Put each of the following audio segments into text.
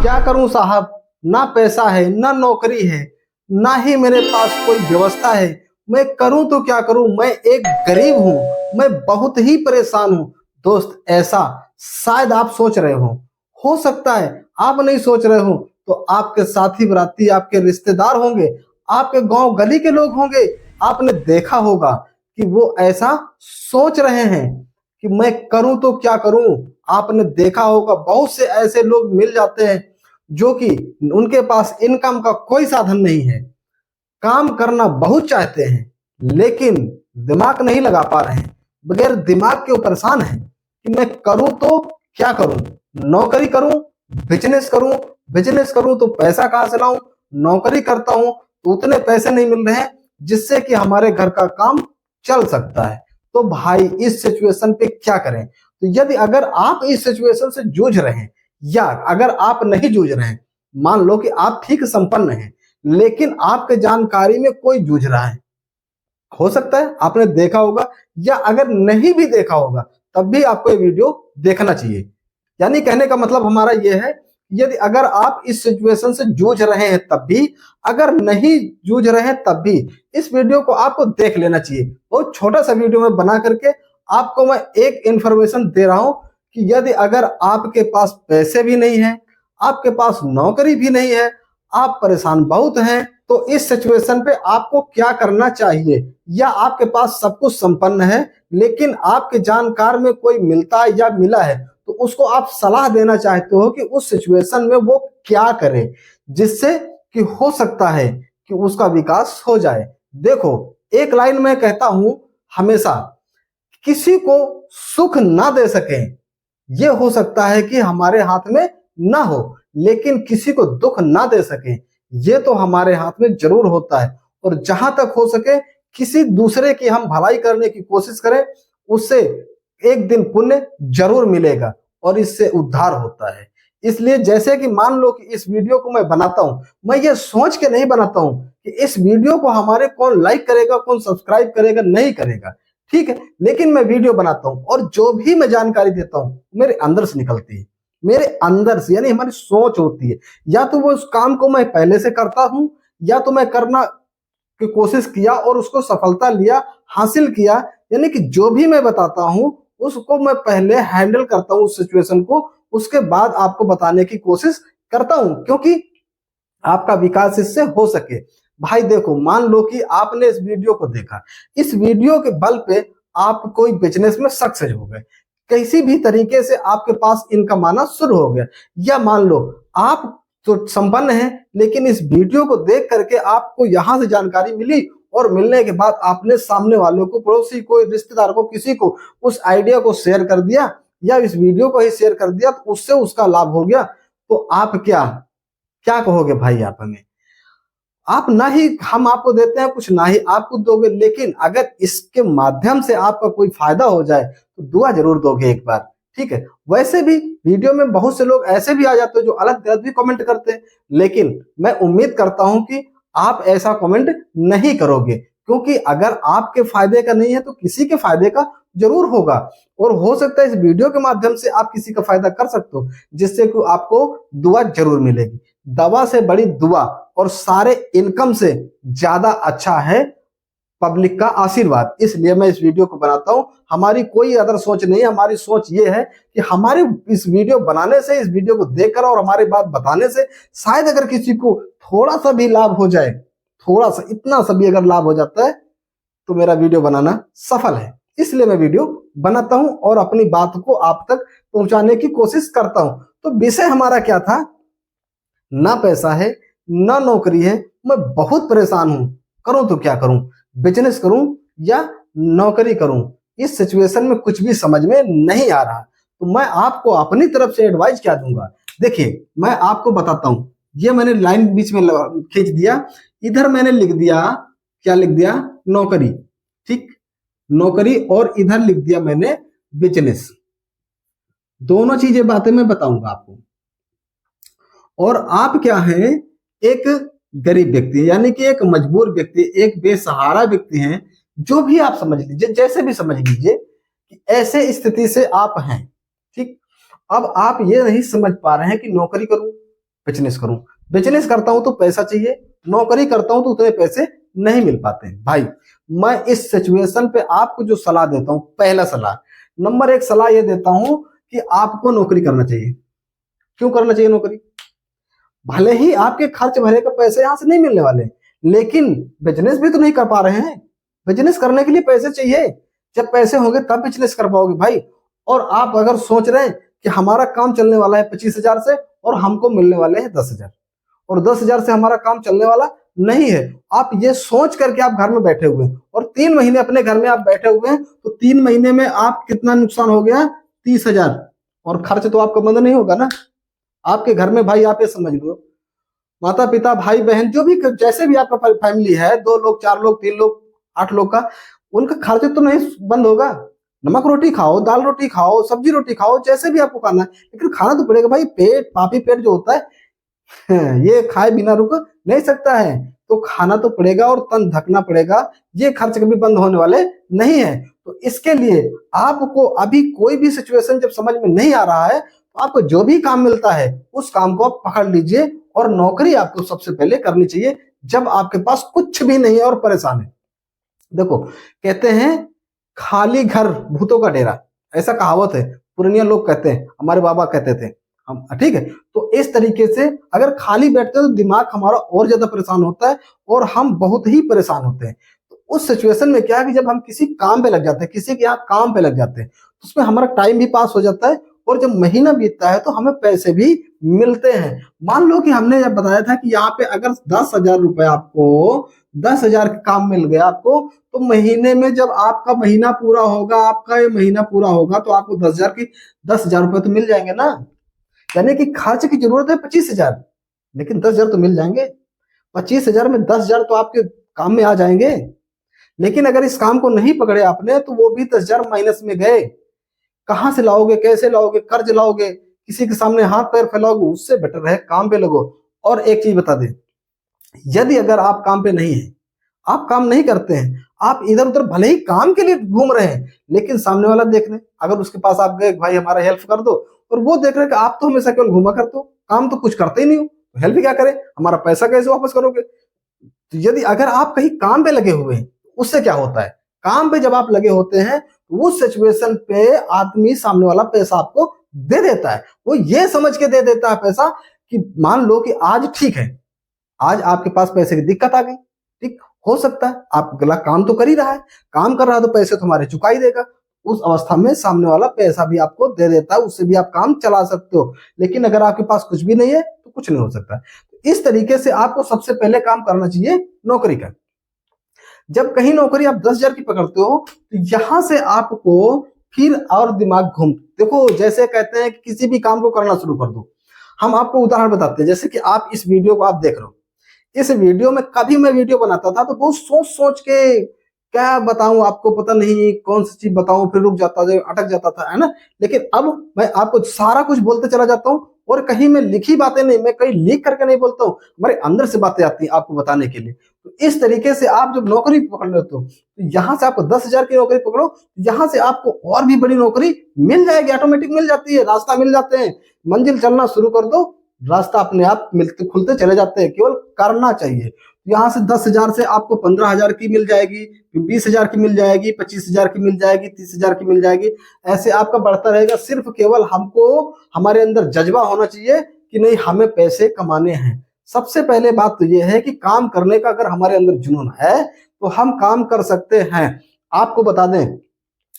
क्या करूं साहब, ना पैसा है, ना नौकरी है, ना ही मेरे पास कोई व्यवस्था है। मैं करूं तो क्या करूं, मैं एक गरीब हूं, मैं बहुत ही परेशान हूं। दोस्त, ऐसा शायद आप सोच रहे हो सकता है आप नहीं सोच रहे हो तो आपके साथी बराती, आपके रिश्तेदार होंगे, आपके गांव गली के लोग होंगे, आपने देखा होगा कि वो ऐसा सोच रहे हैं कि मैं करूं तो क्या करूं। आपने देखा होगा बहुत से ऐसे लोग मिल जाते हैं जो कि उनके पास इनकम का कोई साधन नहीं है, काम करना बहुत चाहते हैं लेकिन दिमाग नहीं लगा पा रहे हैं, बगैर दिमाग के वो परेशान हैं कि मैं करूं तो क्या करूं, नौकरी करूं, बिजनेस करूं तो पैसा कहां से लाऊं, नौकरी करता हूं तो उतने पैसे नहीं मिल रहे हैं जिससे कि हमारे घर का काम चल सकता है। तो भाई इस सिचुएशन पे क्या करें। तो यदि अगर आप इस सिचुएशन से जूझ रहे हैं या अगर आप नहीं जूझ रहे हैं, मान लो कि आप ठीक संपन्न हैं लेकिन आपके जानकारी में कोई जूझ रहा है, हो सकता है आपने देखा होगा या अगर नहीं भी देखा होगा तब भी आपको ये वीडियो देखना चाहिए। यानी कहने का मतलब हमारा ये है, यदि अगर आप इस सिचुएशन से जूझ रहे हैं तब भी, अगर नहीं जूझ रहे हैं तब भी, इस वीडियो को आपको देख लेना चाहिए। बहुत छोटा सा वीडियो में बना करके आपको मैं एक इंफॉर्मेशन दे रहा हूं कि यदि अगर आपके पास पैसे भी नहीं है, आपके पास नौकरी भी नहीं है, आप परेशान बहुत हैं, तो इस सिचुएशन पे आपको क्या करना चाहिए। या आपके पास सब कुछ संपन्न है लेकिन आपके जानकार में कोई मिलता है या मिला है तो उसको आप सलाह देना चाहते हो कि उस सिचुएशन में वो क्या करे जिससे कि हो सकता है कि उसका विकास हो जाए। देखो, एक लाइन में कहता हूं हमेशा, किसी को सुख ना दे सके ये हो सकता है कि हमारे हाथ में ना हो, लेकिन किसी को दुख ना दे सके ये तो हमारे हाथ में जरूर होता है। और जहां तक हो सके किसी दूसरे की हम भलाई करने की कोशिश करें, उससे एक दिन पुण्य जरूर मिलेगा और इससे उद्धार होता है। इसलिए जैसे कि मान लो कि इस वीडियो को मैं बनाता हूं, मैं ये सोच के नहीं बनाता हूं कि इस वीडियो को हमारे कौन लाइक करेगा, कौन सब्सक्राइब करेगा, नहीं करेगा, ठीक है, लेकिन मैं वीडियो बनाता हूं और जो भी मैं जानकारी देता हूं मेरे अंदर से निकलती है, मेरे अंदर से, यानी हमारी सोच होती है। या तो वो उस काम को मैं पहले से करता हूं या तो मैं करना की कोशिश किया और उसको सफलता लिया, हासिल किया, यानी कि जो भी मैं बताता हूं उसको मैं पहले हैंडल करता हूं उस सिचुएशन को, उसके बाद आपको बताने की कोशिश करता हूं क्योंकि आपका विकास इससे हो सके। भाई देखो, मान लो कि आपने इस वीडियो को देखा, इस वीडियो के बल पे आप कोई बिजनेस में सक्सेस हो गए, किसी भी तरीके से आपके पास इनकम आना शुरू हो गया, या मान लो आप तो संपन्न हैं लेकिन इस वीडियो को देख करके आपको यहां से जानकारी मिली और मिलने के बाद आपने सामने वालों को, पड़ोसी को, रिश्तेदार को, किसी को उस आइडिया को शेयर कर दिया या इस वीडियो को ही शेयर कर दिया तो उससे उसका लाभ हो गया, तो आप क्या क्या कहोगे भाई। आप हमें, आप ना ही हम आपको देते हैं कुछ, ना ही आप कुछ दोगे, लेकिन अगर इसके माध्यम से आपका कोई फायदा हो जाए तो दुआ जरूर दोगे एक बार, ठीक है। वैसे भी वीडियो में बहुत से लोग ऐसे भी आ जाते हैं जो अलग गलत भी कमेंट करते हैं, लेकिन मैं उम्मीद करता हूं कि आप ऐसा कमेंट नहीं करोगे क्योंकि अगर आपके फायदे का नहीं है तो किसी के फायदे का जरूर होगा। और हो सकता है इस वीडियो के माध्यम से आप किसी का फायदा कर सकते हो जिससे कि आपको दुआ जरूर मिलेगी। दवा से बड़ी दुआ और सारे इनकम से ज्यादा अच्छा है पब्लिक का आशीर्वाद। इसलिए मैं इस वीडियो को बनाता हूं, हमारी कोई अदर सोच नहीं है। हमारी सोच ये है कि हमारे इस वीडियो बनाने से, इस वीडियो को देखकर और हमारी बात बताने से शायद अगर किसी को थोड़ा सा भी लाभ हो जाए, थोड़ा सा, इतना सा भी अगर लाभ हो जाता है तो मेरा वीडियो बनाना सफल है। इसलिए मैं वीडियो बनाता हूं और अपनी बात को आप तक पहुंचाने की कोशिश करता हूं। तो विषय हमारा क्या था, ना पैसा है, ना नौकरी है, मैं बहुत परेशान हूं, करूं तो क्या करूं, बिजनेस करूं या नौकरी करूं, इस सिचुएशन में कुछ भी समझ में नहीं आ रहा। तो मैं आपको अपनी तरफ से एडवाइस क्या दूंगा, देखिए मैं आपको बताता हूं। ये मैंने लाइन बीच में खींच दिया, इधर मैंने लिख दिया, क्या लिख दिया, नौकरी, ठीक, नौकरी, और इधर लिख दिया मैंने बिजनेस। दोनों चीजें बातें मैं बताऊंगा आपको। और आप क्या हैं, एक गरीब व्यक्ति, यानी कि एक मजबूर व्यक्ति, एक बेसहारा व्यक्ति हैं, जो भी आप समझ लीजिए, जैसे भी समझ लीजिए कि ऐसे स्थिति से आप हैं, ठीक। अब आप ये नहीं समझ पा रहे हैं कि नौकरी करूं बिजनेस करूं। बिजनेस करता हूं तो पैसा चाहिए, नौकरी करता हूं तो उतने पैसे नहीं मिल पाते हैं। भाई मैं इस सिचुएशन पे आपको जो सलाह देता हूं, पहला सलाह, नंबर एक सलाह ये देता हूं कि आपको नौकरी करना चाहिए। क्यों करना चाहिए नौकरी? भले ही आपके खर्च भरे का पैसे यहां से नहीं मिलने वाले, लेकिन बिजनेस भी तो नहीं कर पा रहे हैं। बिजनेस करने के लिए पैसे चाहिए, जब पैसे होंगे तब बिजनेस कर पाओगे भाई। और आप अगर सोच रहे हैं कि हमारा काम चलने वाला है 25,000 से और हमको मिलने वाले हैं 10,000, और 10,000 से हमारा काम चलने वाला नहीं है, आप ये सोच करके आप घर में बैठे हुए हैं और 3 महीने अपने घर में आप बैठे हुए हैं, तो 3 महीने में आप कितना नुकसान हो गया? 30,000। और खर्च तो आपका बंद नहीं होगा ना आपके घर में। भाई आप ये समझ लो, माता पिता भाई बहन जो भी, जैसे भी आपका फैमिली है, 2 लोग 4 लोग 3 लोग 8 लोग का, उनका खर्च तो नहीं बंद होगा। नमक रोटी खाओ, दाल रोटी खाओ, सब्जी रोटी खाओ, जैसे भी आपको खाना है, लेकिन खाना तो पड़ेगा भाई। पेट, पापी पेट जो होता है ये खाए बिना रुक नहीं सकता है, तो खाना तो पड़ेगा और तन ढकना पड़ेगा। ये खर्च कभी बंद होने वाले नहीं है। तो इसके लिए आपको अभी कोई भी सिचुएशन जब समझ में नहीं आ रहा है, तो आपको जो भी काम मिलता है उस काम को आप पकड़ लीजिए, और नौकरी आपको सबसे पहले करनी चाहिए जब आपके पास कुछ भी नहीं है और परेशान है। देखो, कहते हैं खाली घर भूतों का डेरा, ऐसा कहावत है, पुरानिया लोग कहते हैं, हमारे बाबा कहते थे हम, ठीक है। तो इस तरीके से अगर खाली बैठते हैं तो दिमाग हमारा और ज्यादा परेशान होता है और हम बहुत ही परेशान होते हैं। तो उस सिचुएशन में क्या है कि जब हम किसी काम पे लग जाते हैं, किसी के यहाँ काम पे लग जाते हैं, तो उसमें हमारा टाइम भी पास हो जाता है, और जब महीना बीतता है तो हमें पैसे भी मिलते हैं। मान लो कि हमने जब बताया था कि यहाँ पे अगर 10,000 रुपए आपको, 10,000 का काम मिल गया आपको, तो महीने में जब आपका महीना पूरा होगा, आपका ये महीना पूरा होगा, तो आपको 10,000 रुपए तो मिल जाएंगे ना। यानी कि खर्च की जरूरत है 25,000, लेकिन 10,000 तो मिल जाएंगे। 25,000 में 10,000 तो आपके काम में आ जाएंगे। लेकिन अगर इस काम को नहीं पकड़े आपने, तो वो भी 10,000 माइनस में गए। कहां से लाओगे, कैसे लाओगे? कर्ज लाओगे, किसी के सामने हाथ पैर फैलाओगे? उससे बेटर है काम पे लगो। और एक चीज बता दे, यदि अगर आप काम पे नहीं है, आप काम नहीं करते हैं, आप इधर उधर भले ही काम के लिए घूम रहे हैं, लेकिन सामने वाला देख रहे, अगर उसके पास आप गए भाई हमारा हेल्प कर दो, और वो देख रहे कि आप तो हमेशा केवल घूमा करते हो, काम तो कुछ करते ही नहीं हो, तो हेल्प क्या करें, हमारा पैसा कैसे वापस करोगे? तो यदि अगर आप कहीं काम पे लगे हुए हैं, उससे क्या होता है, काम पे जब आप लगे होते हैं, तो उस सिचुएशन पे आदमी सामने वाला पैसा आपको दे देता है। वो ये समझ के दे देता है पैसा कि मान लो कि आज ठीक है, आज आपके पास पैसे की दिक्कत आ गई, ठीक हो सकता है आप अगला काम तो कर ही रहा है, काम कर रहा है तो पैसे तुम्हारे चुका ही देगा। उस अवस्था में सामने वाला पैसा भी आपको दे देता है, उससे भी आप काम चला सकते हो। लेकिन अगर आपके पास कुछ भी नहीं है तो कुछ नहीं हो सकता। इस तरीके से आपको सबसे पहले काम करना चाहिए नौकरी का। जब कहीं नौकरी आप 10,000 की पकड़ते हो, तो यहां से आपको फिर और दिमाग घूम, देखो जैसे कहते हैं कि किसी भी काम को करना शुरू कर दो। हम आपको उदाहरण बताते हैं, जैसे कि आप इस वीडियो को आप देख रहे हो, इस वीडियो में कभी मैं वीडियो बनाता था तो बहुत सोच सोच के क्या बताऊं आपको, पता नहीं कौन सी चीज बताऊं, फिर रुक जाता था, अटक जाता था, है ना। लेकिन अब मैं आपको सारा कुछ बोलते चला जाता हूं, और कहीं मैं लिखी बातें नहीं, मैं कहीं लिख करके नहीं बोलता हूं, हमारे अंदर से बातें आती हैं आपको बताने के लिए। तो इस तरीके से आप जब नौकरी पकड़ लेते हो, तो यहाँ से आपको 10,000 की नौकरी पकड़ो, यहाँ से आपको और भी बड़ी नौकरी मिल जाएगी, ऑटोमेटिक मिल जाती है, रास्ता मिल जाते हैं, मंजिल चलना शुरू कर दो, रास्ता अपने आप मिलते खुलते चले जाते हैं, केवल करना चाहिए। यहाँ से 10,000 से आपको 15,000 की मिल जाएगी, 20,000 की मिल जाएगी, 25,000 की मिल जाएगी, 30,000 की मिल जाएगी, ऐसे आपका बढ़ता रहेगा। सिर्फ केवल हमको हमारे अंदर जज्बा होना चाहिए कि नहीं, हमें पैसे कमाने हैं। सबसे पहले बात तो यह है कि काम करने का अगर हमारे अंदर जुनून है तो हम काम कर सकते हैं। आपको बता दें,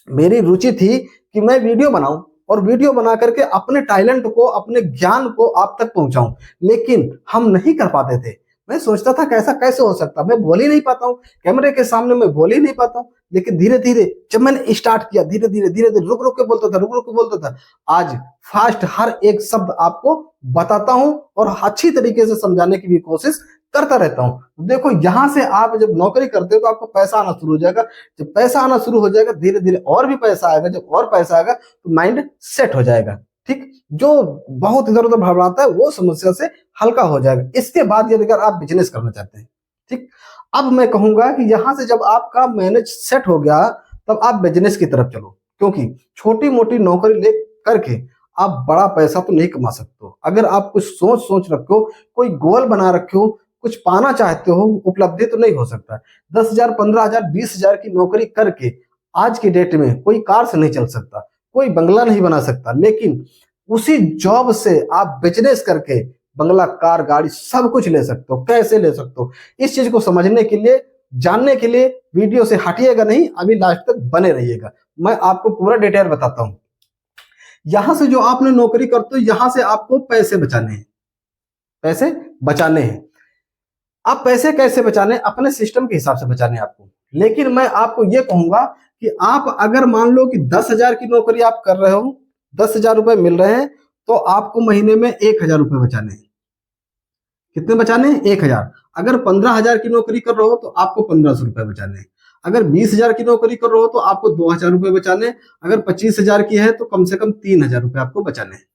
मेरी रुचि थी कि मैं वीडियो बनाऊं और वीडियो बना करके अपने टैलेंट को, अपने ज्ञान को आप तक पहुंचाऊं, लेकिन हम नहीं कर पाते थे। मैं सोचता था कैसा कैसे हो सकता, मैं बोल ही नहीं पाता हूँ, कैमरे के सामने मैं बोल ही नहीं पाता हूँ। लेकिन धीरे धीरे जब मैंने स्टार्ट किया, धीरे धीरे रुक रुक के बोलता था, रुक रुक के बोलता था, आज फास्ट हर एक शब्द आपको बताता हूँ और अच्छी तरीके से समझाने की भी कोशिश करता रहता हूँ। देखो, यहाँ से आप जब नौकरी करते हो तो आपको पैसा आना शुरू हो जाएगा। जब पैसा आना शुरू हो जाएगा, धीरे धीरे और भी पैसा आएगा, जब और पैसा आएगा तो माइंड सेट हो जाएगा, ठीक। जो बहुत इधर उधर भड़बड़ाता है वो समस्या से हल्का हो जाएगा। इसके बाद यदि अगर आप बिजनेस करना चाहते हैं, ठीक, अब मैं कहूंगा कि यहां से जब आपका मैनेज सेट हो गया, तब आप बिजनेस की तरफ चलो, क्योंकि छोटी मोटी नौकरी ले करके आप बड़ा पैसा तो नहीं कमा सकते हो। अगर आप कुछ सोच रखे हो, कोई गोल बना रखे हो, कुछ पाना चाहते हो, उपलब्धि तो नहीं हो सकता। 10,000, 15,000, 20,000 की नौकरी करके आज की डेट में कोई कार से नहीं चल सकता, कोई बंगला नहीं बना सकता, लेकिन उसी जॉब से आप बिजनेस करके बंगला, कार, गाड़ी सब कुछ ले सकते हो। कैसे ले सकते हो, इस चीज को समझने के लिए, जानने के लिए वीडियो से हटिएगा नहीं, अभी लास्ट तक बने रहिएगा। मैं आपको पूरा डिटेल बताता हूं। यहां से जो आपने नौकरी करते हो, यहां से आपको पैसे बचाने हैं, पैसे बचाने हैं। आप पैसे कैसे बचाने, अपने सिस्टम के हिसाब से बचाने हैं आपको। लेकिन मैं आपको यह कहूंगा कि आप अगर मान लो कि 10,000 की नौकरी आप कर रहे हो, 10,000 रुपए मिल रहे हैं, तो आपको महीने में 1,000 रुपए बचाने हैं। कितने बचाने हैं? 1,000। अगर 15,000 की नौकरी कर रहे हो तो आपको 1,500 रुपए बचाने हैं। अगर 20,000 की नौकरी कर रहे हो तो आपको 2,000 रुपए बचाने हैं। अगर 25,000 की है तो कम से कम 3,000 रुपए आपको बचाने हैं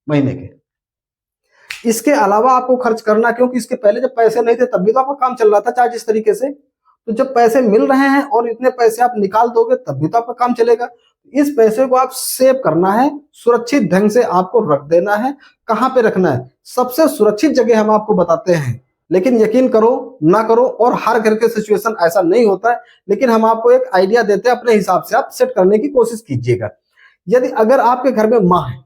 महीने के। इसके अलावा आपको खर्च करना, क्योंकि इसके पहले जब पैसे नहीं थे तब भी तो आपका काम चल रहा था चाहे जिस तरीके से। तो जब पैसे मिल रहे हैं और इतने पैसे आप निकाल दोगे तब भी तो आपका काम चलेगा। इस पैसे को आप सेव करना है, सुरक्षित ढंग से आपको रख देना है। कहां पे रखना है? सबसे सुरक्षित जगह हम आपको बताते हैं, लेकिन यकीन करो ना करो, और हर घर के सिचुएशन ऐसा नहीं होता है, लेकिन हम आपको एक आइडिया देते हैं, अपने हिसाब से आप सेट करने की कोशिश कीजिएगा। यदि अगर आपके घर में माँ है,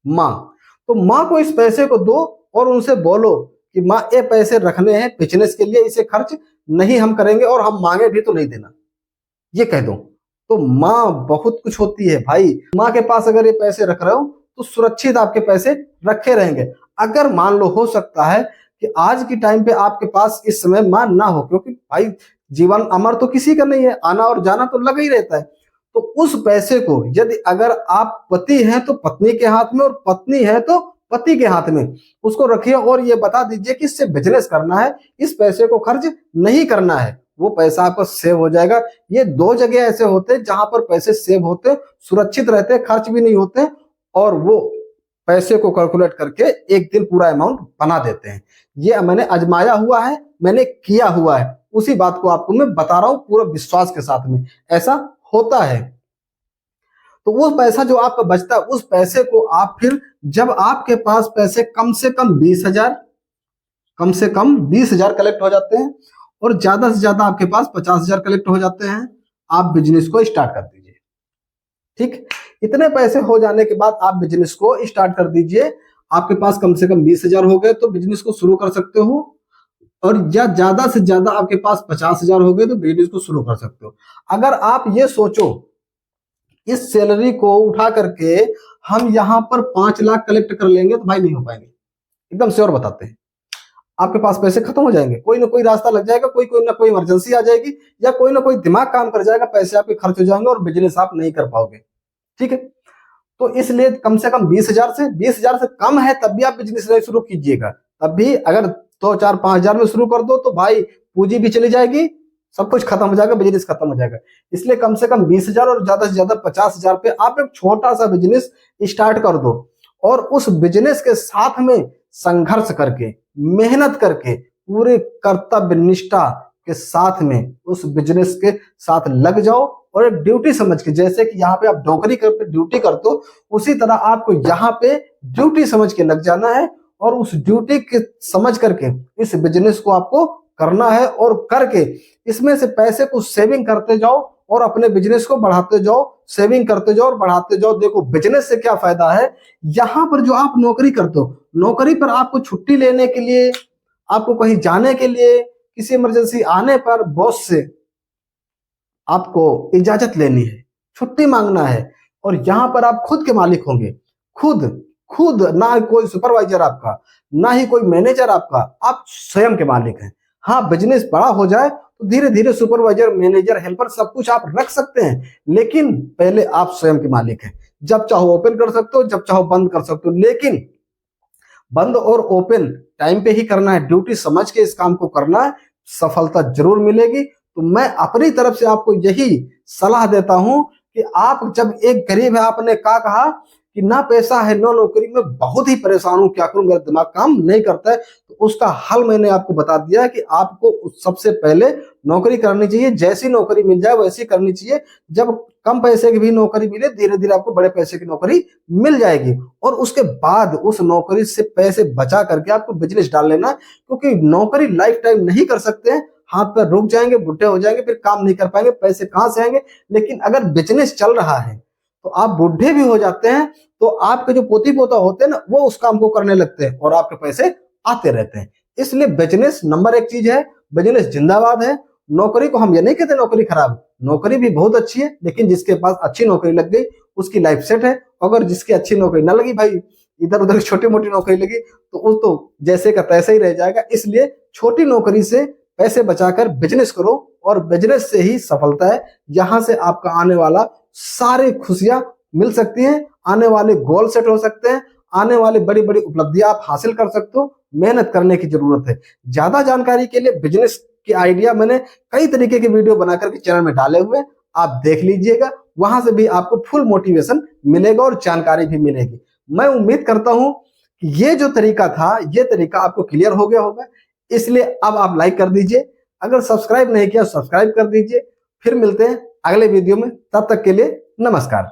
माँ, तो माँ को इस पैसे को दो और उनसे बोलो कि माँ ये पैसे रखने हैं बिजनेस के लिए, इसे खर्च नहीं हम करेंगे और हम मांगे भी तो नहीं देना, ये कह दो। तो माँ बहुत कुछ होती है भाई। माँ के पास अगर ये पैसे रख रहे हो तो सुरक्षित आपके पैसे रखे रहेंगे। अगर मान लो हो सकता है कि आज की टाइम पे आपके पास इस समय माँ ना हो, क्योंकि भाई जीवन अमर तो किसी का नहीं है, आना और जाना तो लगा ही रहता है। तो उस पैसे को यदि अगर आप पति हैं तो पत्नी के हाथ में, और पत्नी है तो पति के हाथ में, उसको रखिए और ये बता दीजिए कि इससे बिजनेस करना है, इस पैसे को खर्च नहीं करना है, वो पैसा आपका सेव हो जाएगा। ये दो जगह ऐसे होते हैं जहां पर पैसे सेव होते, सुरक्षित रहते, खर्च भी नहीं होते, और वो पैसे को कैलकुलेट करके एक दिन पूरा अमाउंट बना देते हैं। ये मैंने आजमाया हुआ है, मैंने किया हुआ है, उसी बात को आपको मैं बता रहा हूं पूरा विश्वास के साथ में, ऐसा होता है। तो वो पैसा जो आपका बचता है, उस पैसे को आप फिर, जब आपके पास पैसे कम से कम 20,000, कम से कम 20,000 कलेक्ट हो जाते हैं और ज्यादा से ज्यादा आपके पास 50,000 कलेक्ट हो जाते हैं, आप बिजनेस को स्टार्ट कर दीजिए। ठीक, इतने पैसे हो जाने के बाद आप बिजनेस को स्टार्ट कर दीजिए। आपके पास कम से कम 20,000 हो गए तो बिजनेस को शुरू कर सकते हो, और या ज्यादा से ज्यादा आपके पास 50,000 हो गए तो बिजनेस को शुरू कर सकते हो। अगर आप ये सोचो इस सैलरी को उठा करके हम यहाँ पर 5 लाख कलेक्ट कर लेंगे, तो भाई नहीं हो पाएंगे, एकदम श्योर बताते हैं। आपके पास पैसे खत्म हो जाएंगे, कोई ना कोई रास्ता लग जाएगा, कोई कोई ना कोई इमरजेंसी आ जाएगी, या कोई ना कोई दिमाग काम कर जाएगा, पैसे आपके खर्च हो जाएंगे और बिजनेस आप नहीं कर पाओगे। ठीक है, तो इसलिए कम से कम 20,000 से कम है तब भी आप बिजनेस नहीं शुरू कीजिएगा। तब भी अगर 2, 4, 5,000 में शुरू कर दो तो भाई पूंजी भी चली जाएगी, सब कुछ खत्म हो जाएगा, बिजनेस खत्म हो जाएगा। इसलिए कम से कम 20,000 और ज्यादा से ज्यादा 50,000 पे आप एक छोटा सा बिजनेस स्टार्ट कर दो, और उस बिजनेस के साथ में संघर्ष करके, मेहनत करके, पूरे कर्तव्य निष्ठा के साथ में उस बिजनेस के साथ लग जाओ, और एक ड्यूटी समझ के, जैसे कि यहाँ पे आप नौकरी करते ड्यूटी करते हो, उसी तरह आपको यहाँ पे ड्यूटी समझ के लग जाना है, और उस ड्यूटी के समझ करके इस बिजनेस को आपको करना है, और करके इसमें से पैसे को सेविंग करते जाओ और अपने बिजनेस को बढ़ाते जाओ, सेविंग करते जाओ और बढ़ाते जाओ। देखो बिजनेस से क्या फायदा है, यहाँ पर जो आप नौकरी करते हो, नौकरी पर आपको छुट्टी लेने के लिए, आपको कहीं जाने के लिए, किसी इमरजेंसी आने पर बॉस से आपको इजाजत लेनी है, छुट्टी मांगना है, और यहाँ पर आप खुद के मालिक होंगे, खुद खुद, ना कोई सुपरवाइजर आपका, ना ही कोई मैनेजर आपका, आप स्वयं के मालिक हैं। हाँ, बिजनेस बड़ा हो जाए तो धीरे धीरे सुपरवाइजर, मैनेजर, हेल्पर सब कुछ आप रख सकते हैं, लेकिन पहले आप स्वयं के मालिक हैं। जब चाहो ओपन कर सकते हो, जब चाहो बंद कर सकते हो, लेकिन बंद और ओपन टाइम पे ही करना है, ड्यूटी समझ के इस काम को करना है, सफलता जरूर मिलेगी। तो मैं अपनी तरफ से आपको यही सलाह देता हूं कि आप, जब एक गरीब है, आपने क्या कहा कि ना पैसा है ना नौकरी, में बहुत ही परेशान हूं, क्या करूं, मेरा दिमाग काम नहीं करता है, तो तो उसका हल मैंने आपको बता दिया कि आपको सबसे पहले नौकरी करनी चाहिए। जैसी नौकरी मिल जाए वैसी करनी चाहिए। जब कम पैसे की भी नौकरी मिले, धीरे धीरे आपको बड़े पैसे की नौकरी मिल जाएगी। और उसके बाद उस नौकरी से पैसे बचा करके आपको बिजनेस डाल लेना, क्योंकि नौकरी लाइफ टाइम नहीं कर सकते हैं। हाथ पैर रुक जाएंगे, बुढ़े हो जाएंगे, फिर काम नहीं कर पाएंगे, पैसे कहां से आएंगे। लेकिन अगर बिजनेस चल रहा है तो आप बुढ़े भी हो जाते हैं तो आपके जो पोती पोता होते हैं ना, वो उस काम को करने लगते हैं और आपके पैसे आते रहते हैं। इसलिए बिजनेस नंबर एक चीज है। बिजनेस जिंदाबाद है। नौकरी को हम ये नहीं कहते नौकरी खराब, नौकरी भी बहुत अच्छी है, लेकिन जिसके पास अच्छी नौकरी लग गई उसकी लाइफ सेट है। अगर जिसकी अच्छी नौकरी ना लगी भाई, इधर उधर छोटी मोटी नौकरी लगी, तो उस तो जैसे का तैसे ही रह जाएगा। इसलिए छोटी नौकरी से पैसे बचाकर बिजनेस करो, और बिजनेस से ही सफलता है। यहां से आपका आने वाला सारी खुशियां मिल सकती हैं, आने वाले गोल सेट हो सकते हैं, आने वाली बड़ी बड़ी उपलब्धियां आप हासिल कर सकते हो। मेहनत करने की जरूरत है। ज्यादा जानकारी के लिए बिजनेस की आइडिया मैंने कई तरीके की वीडियो बनाकर के चैनल में डाले हुए, आप देख लीजिएगा। वहां से भी आपको फुल मोटिवेशन मिलेगा और जानकारी भी मिलेगी। मैं उम्मीद करता हूं कि ये जो तरीका था, ये तरीका आपको क्लियर हो गया होगा। इसलिए अब आप लाइक कर दीजिए, अगर सब्सक्राइब नहीं किया सब्सक्राइब कर दीजिए। फिर मिलते हैं अगले वीडियो में, तब तक के लिए नमस्कार।